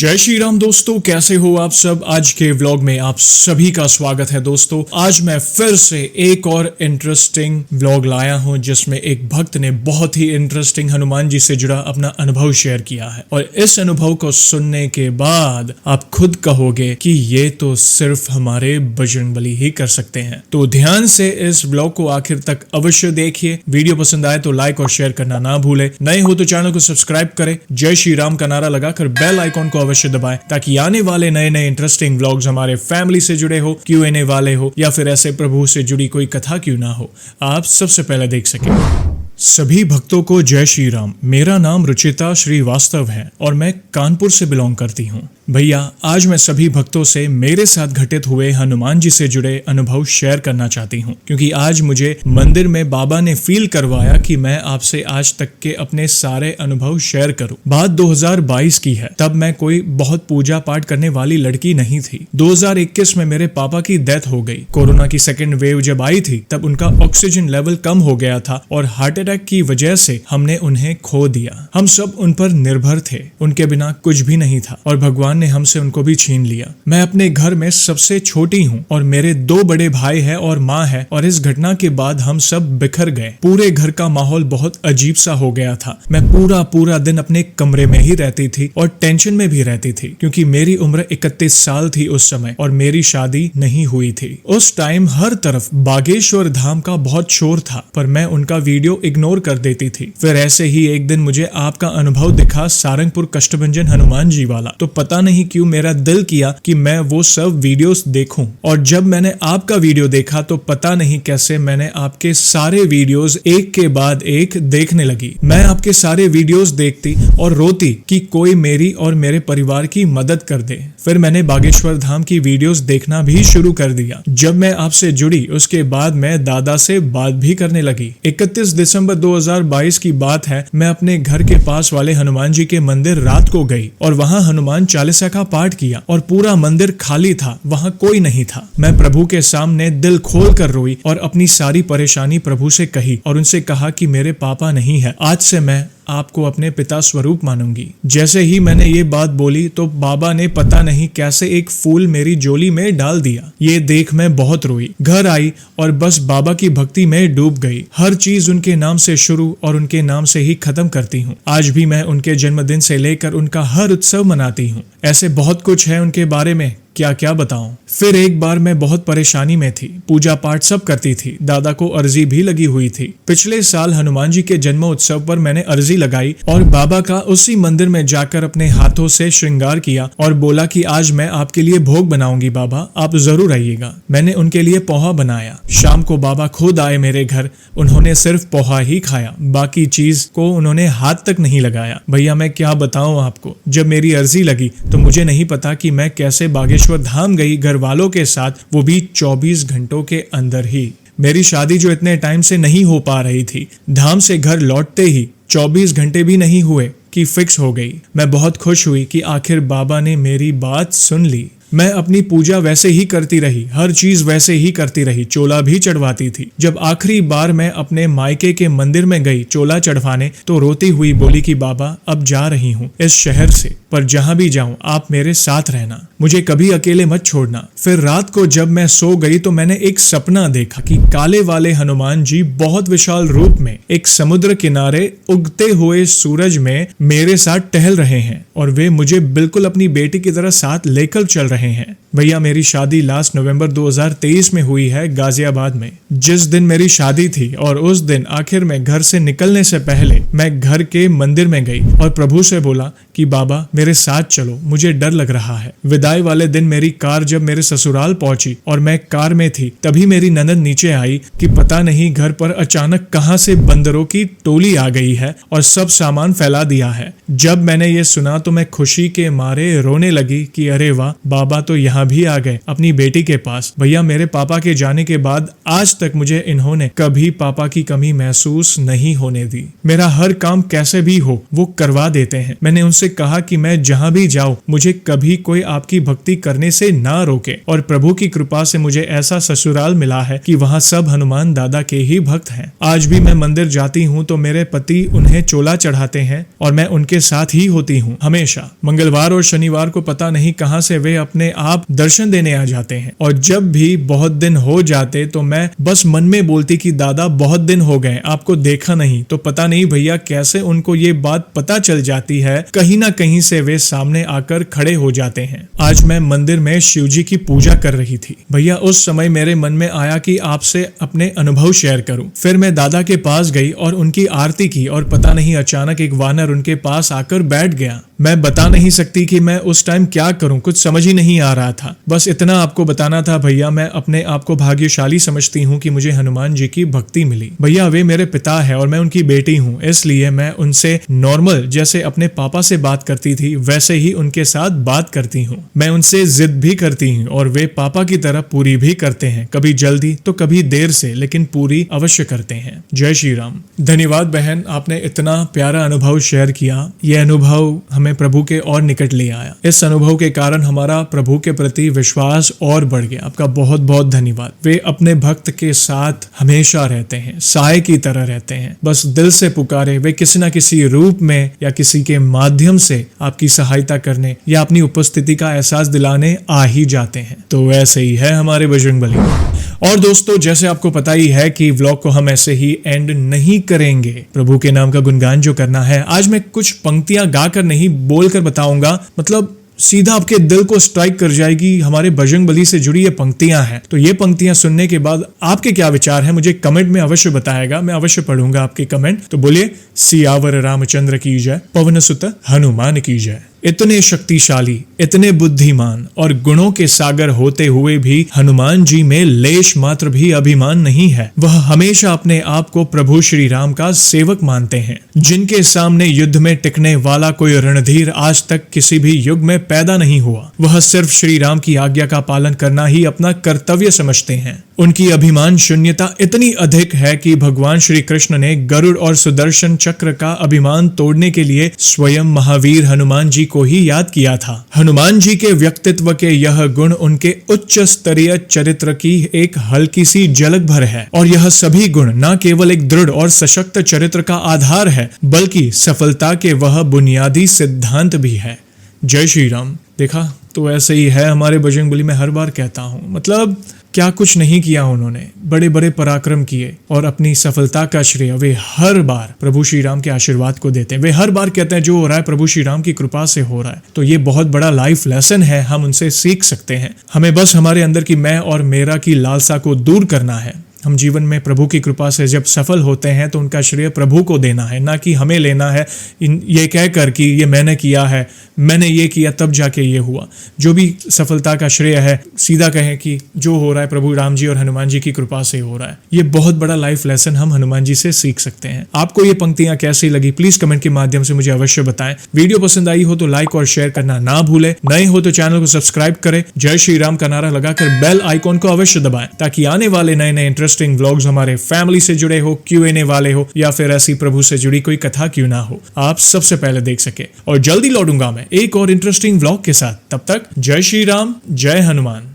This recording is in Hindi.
जय श्री राम दोस्तों, कैसे हो आप सब। आज के व्लॉग में आप सभी का स्वागत है दोस्तों। आज मैं फिर से एक और इंटरेस्टिंग व्लॉग लाया हूं जिसमें एक भक्त ने बहुत ही इंटरेस्टिंग हनुमान जी से जुड़ा अपना अनुभव शेयर किया है और इस अनुभव को सुनने के बाद आप खुद कहोगे कि ये तो सिर्फ हमारे बजरंगबली ही कर सकते हैं। तो ध्यान से इस व्लॉग को आखिर तक अवश्य देखिए। वीडियो पसंद आए तो लाइक और शेयर करना ना भूले। नए हो तो चैनल को सब्सक्राइब करें। जय श्री राम का नारा लगाकर बेल आइकॉन को अवश्य दबाएं ताकि आने वाले नए नए इंटरेस्टिंग व्लॉग्स हमारे फैमिली से जुड़े हो, Q&A वाले हो या फिर ऐसे प्रभु से जुड़ी कोई कथा क्यों ना हो, आप सबसे पहले देख सकें। सभी भक्तों को जय श्री राम। मेरा नाम रुचिता श्रीवास्तव है और मैं कानपुर से बिलोंग करती हूँ। भैया, आज मैं सभी भक्तों से मेरे साथ घटित हुए हनुमान जी से जुड़े अनुभव शेयर करना चाहती हूँ, क्योंकि आज मुझे मंदिर में बाबा ने फील करवाया कि मैं आपसे आज तक के अपने सारे अनुभव शेयर करूँ। बात 2022 की है। तब मैं कोई बहुत पूजा पाठ करने वाली लड़की नहीं थी। 2021 में मेरे पापा की डेथ हो गई। कोरोना की सेकेंड वेव जब आई थी तब उनका ऑक्सीजन लेवल कम हो गया था और हार्ट अटैक की वजह से हमने उन्हें खो दिया। हम सब उन पर निर्भर थे। उनके बिना कुछ भी नहीं था और भगवान ने हमसे उनको भी छीन लिया। मैं अपने घर में सबसे छोटी हूँ और मेरे 2 बड़े भाई है और माँ है और इस घटना के बाद हम सब बिखर गए। पूरे घर का माहौल बहुत अजीब सा हो गया था। मैं पूरा दिन अपने कमरे में ही रहती थी और टेंशन में भी रहती थी, क्योंकि मेरी उम्र 31 साल थी उस समय और मेरी शादी नहीं हुई थी। उस टाइम हर तरफ बागेश्वर धाम का बहुत शोर था, पर मैं उनका वीडियो इग्नोर कर देती थी। फिर ऐसे ही एक दिन मुझे आपका अनुभव दिखा, सारंगपुर कष्टभंजन हनुमान जी वाला। तो पता नहीं क्यों मेरा दिल किया कि मैं वो सब वीडियोस देखूं, और जब मैंने आपका वीडियो देखा तो पता नहीं कैसे मैंने आपके सारे वीडियोस एक के बाद एक देखने लगी। मैं आपके सारे वीडियोस देखती और रोती कि कोई मेरी और मेरे परिवार की मदद कर दे। फिर मैंने बागेश्वर धाम की वीडियोस देखना भी शुरू कर दिया। जब मैं आपसे जुड़ी उसके बाद मैं दादा से बात भी करने लगी। 31 दिसंबर 2022 की बात है। मैं अपने घर के पास वाले हनुमान जी के मंदिर रात को गई और वहां हनुमान चालीसा का पाठ किया और पूरा मंदिर खाली था, वहां कोई नहीं था। मैं प्रभु के सामने दिल खोल कर रोई और अपनी सारी परेशानी प्रभु से कही और उनसे कहा कि मेरे पापा नहीं है, आज से मैं आपको अपने पिता स्वरूप मानूंगी। जैसे ही मैंने ये बात बोली तो बाबा ने पता नहीं कैसे एक फूल मेरी झोली में डाल दिया। ये देख मैं बहुत रोई। घर आई और बस बाबा की भक्ति में डूब गई। हर चीज उनके नाम से शुरू और उनके नाम से ही खत्म करती हूँ। आज भी मैं उनके जन्मदिन से लेकर उनका हर उत्सव मनाती हूँ। ऐसे बहुत कुछ है उनके बारे में, क्या क्या बताऊं। फिर एक बार मैं बहुत परेशानी में थी। पूजा पाठ सब करती थी। दादा को अर्जी भी लगी हुई थी। पिछले साल हनुमान जी के जन्म उत्सव पर मैंने अर्जी लगाई और बाबा का उसी मंदिर में जाकर अपने हाथों से श्रृंगार किया और बोला कि आज मैं आपके लिए भोग बनाऊंगी बाबा, आप जरूर आइएगा। मैंने उनके लिए पोहा बनाया। शाम को बाबा खुद आए मेरे घर। उन्होंने सिर्फ पोहा ही खाया, बाकी चीज को उन्होंने हाथ तक नहीं लगाया। भैया, मैं क्या बताऊं आपको। जब मेरी अर्जी लगी तो मुझे नहीं पता कि मैं कैसे बागेश्वर धाम गई घर वालों के साथ, वो भी 24 घंटों के अंदर ही। मेरी शादी जो इतने टाइम से नहीं हो पा रही थी, धाम से घर लौटते ही 24 घंटे भी नहीं हुए कि फिक्स हो गई। मैं बहुत खुश हुई कि आखिर बाबा ने मेरी बात सुन ली। मैं अपनी पूजा वैसे ही करती रही, हर चीज वैसे ही करती रही, चोला भी चढ़वाती थी। जब आखिरी बार मैं अपने मायके के मंदिर में गई चोला चढ़वाने तो रोती हुई बोली कि बाबा, अब जा रही हूँ इस शहर से, पर जहां भी जाऊं आप मेरे साथ रहना, मुझे कभी अकेले मत छोड़ना। फिर रात को जब मैं सो गई तो मैंने एक सपना देखा कि काले वाले हनुमान जी बहुत विशाल रूप में एक समुद्र किनारे उगते हुए सूरज में मेरे साथ टहल रहे हैं और वे मुझे बिल्कुल अपनी बेटी की तरह साथ लेकर चल रहे हैं। भैया, मेरी शादी लास्ट नवंबर 2023 में हुई है गाजियाबाद में। जिस दिन मेरी शादी थी और उस दिन आखिर में घर से निकलने से पहले मैं घर के मंदिर में गई और प्रभु से बोला कि बाबा मेरे साथ चलो, मुझे डर लग रहा है। विदाई वाले दिन मेरी कार जब मेरे ससुराल पहुंची और मैं कार में थी, तभी मेरी ननद नीचे आई कि पता नहीं घर पर अचानक कहां से बंदरों की टोली आ गई है और सब सामान फैला दिया है। जब मैंने ये सुना तो मैं खुशी के मारे रोने लगी कि अरे वाह, बाबा बाबा तो यहाँ भी आ गए अपनी बेटी के पास। भैया मेरे पापा के जाने के बाद आज तक मुझे इन्होंने कभी पापा की कमी महसूस नहीं होने दी। मेरा हर काम कैसे भी हो वो करवा देते हैं। मैंने उनसे कहा कि मैं जहाँ भी जाऊँ मुझे कभी कोई आपकी भक्ति करने से ना रोके, और प्रभु की कृपा से मुझे ऐसा ससुराल मिला है कि वहाँ सब हनुमान दादा के ही भक्त हैं। आज भी मैं मंदिर जाती हूँ तो मेरे पति उन्हें चोला चढ़ाते हैं और मैं उनके साथ ही होती हूँ हमेशा। मंगलवार और शनिवार को पता नहीं कहां से वे अपने आप दर्शन देने आ जाते हैं, और जब भी बहुत दिन हो जाते तो मैं बस मन में बोलती कि दादा बहुत दिन हो गए आपको देखा नहीं। तो पता नहीं भैया कैसे उनको ये बात पता चल जाती है, कहीं ना कहीं से वे सामने आकर खड़े हो जाते हैं। आज मैं मंदिर में शिव जी की पूजा कर रही थी भैया, उस समय मेरे मन में आया कि आपसे अपने अनुभव शेयर करूं। फिर मैं दादा के पास गई और उनकी आरती की, और पता नहीं अचानक एक वानर उनके पास आकर बैठ गया। मैं बता नहीं सकती कि मैं उस टाइम क्या करूं, कुछ समझ ही नहीं आ रहा था। बस इतना आपको बताना था भैया, मैं अपने आप को भाग्यशाली समझती हूं कि मुझे हनुमान जी की भक्ति मिली। भैया वे मेरे पिता है और मैं उनकी बेटी हूं, इसलिए मैं उनसे नॉर्मल जैसे अपने पापा से बात करती थी वैसे ही उनके साथ बात करती हूं। मैं उनसे जिद भी करती हूं और वे पापा की तरह पूरी भी करते हैं, कभी जल्दी तो कभी देर से, लेकिन पूरी अवश्य करते हैं। जय श्री राम। धन्यवाद बहन, आपने इतना प्यारा अनुभव शेयर किया। यह अनुभव हमें प्रभु के और निकट ले आया। इस अनुभव के कारण हमारा प्रभु के प्रति विश्वास और बढ़ गया। आपका बहुत बहुत धन्यवाद। वे अपने भक्त के साथ हमेशा रहते हैं, साए की तरह रहते हैं। बस दिल से पुकारे वे किसी न किसी रूप में या किसी के माध्यम से आपकी सहायता करने या अपनी उपस्थिति का एहसास दिलाने आ ही जाते हैं। तो ऐसे ही है हमारे बजरंगबली। और दोस्तों जैसे आपको पता ही है कि व्लॉग को हम ऐसे ही एंड नहीं करेंगे, प्रभु के नाम का गुणगान जो करना है। आज मैं कुछ पंक्तियां गाकर नहीं बोलकर बताऊंगा, मतलब सीधा आपके दिल को स्ट्राइक कर जाएगी। हमारे बजरंगबली से जुड़ी ये पंक्तियां हैं, तो ये पंक्तियां सुनने के बाद आपके क्या विचार हैं मुझे कमेंट में अवश्य बताएगा, मैं अवश्य पढ़ूंगा आपके कमेंट। तो बोलिए सियावर रामचंद्र की जय, पवन सुत हनुमान की जय। इतने शक्तिशाली, इतने बुद्धिमान और गुणों के सागर होते हुए भी हनुमान जी में लेश मात्र भी अभिमान नहीं है। वह हमेशा अपने आप को प्रभु श्री राम का सेवक मानते हैं, जिनके सामने युद्ध में टिकने वाला कोई रणधीर आज तक किसी भी युग में पैदा नहीं हुआ। वह सिर्फ श्री राम की आज्ञा का पालन करना ही अपना कर्तव्य समझते हैं। उनकी अभिमान शून्यता इतनी अधिक है कि भगवान श्री कृष्ण ने गरुड़ और सुदर्शन चक्र का अभिमान तोड़ने के लिए स्वयं महावीर हनुमान जी को ही याद किया था। हनुमान जी के व्यक्तित्व के यह गुण उनके उच्च स्तरीय चरित्र की एक हल्की सी झलक भर है, और यह सभी गुण न केवल एक दृढ़ और सशक्त चरित्र का आधार है, बल्कि सफलता के वह बुनियादी सिद्धांत भी है। जय श्री राम। देखा, तो ऐसे ही है हमारे बजरंगबली। मैं हर बार कहता हूँ, मतलब क्या कुछ नहीं किया उन्होंने, बड़े बड़े पराक्रम किए, और अपनी सफलता का श्रेय वे हर बार प्रभु श्री राम के आशीर्वाद को देते हैं। वे हर बार कहते हैं जो हो रहा है प्रभु श्री राम की कृपा से हो रहा है। तो ये बहुत बड़ा लाइफ लेसन है, हम उनसे सीख सकते हैं। हमें बस हमारे अंदर की मैं और मेरा की लालसा को दूर करना है। हम जीवन में प्रभु की कृपा से जब सफल होते हैं तो उनका श्रेय प्रभु को देना है, ना कि हमें लेना है ये कहकर कि ये मैंने किया है, मैंने ये किया तब जाके ये हुआ। जो भी सफलता का श्रेय है सीधा कहें कि जो हो रहा है प्रभु राम जी और हनुमान जी की कृपा से हो रहा है। ये बहुत बड़ा लाइफ लेसन हम हनुमान जी से सीख सकते हैं। आपको ये पंक्तियां कैसी लगी प्लीज कमेंट के माध्यम से मुझे अवश्य बताएं। वीडियो पसंद आई हो तो लाइक और शेयर करना ना भूले, नए हो तो चैनल को सब्सक्राइब करें, जय श्री राम का नारा लगाकर बेल आइकॉन को अवश्य दबाएं, ताकि आने वाले नए नए इंटरेस्टिंग व्लॉग्स हमारे फैमिली से जुड़े हो, Q&A वाले हो, या फिर ऐसी प्रभु से जुड़ी कोई कथा क्यों ना हो, आप सबसे पहले देख सके। और जल्दी लौटूंगा मैं एक और इंटरेस्टिंग व्लॉग के साथ। तब तक जय श्री राम, जय हनुमान।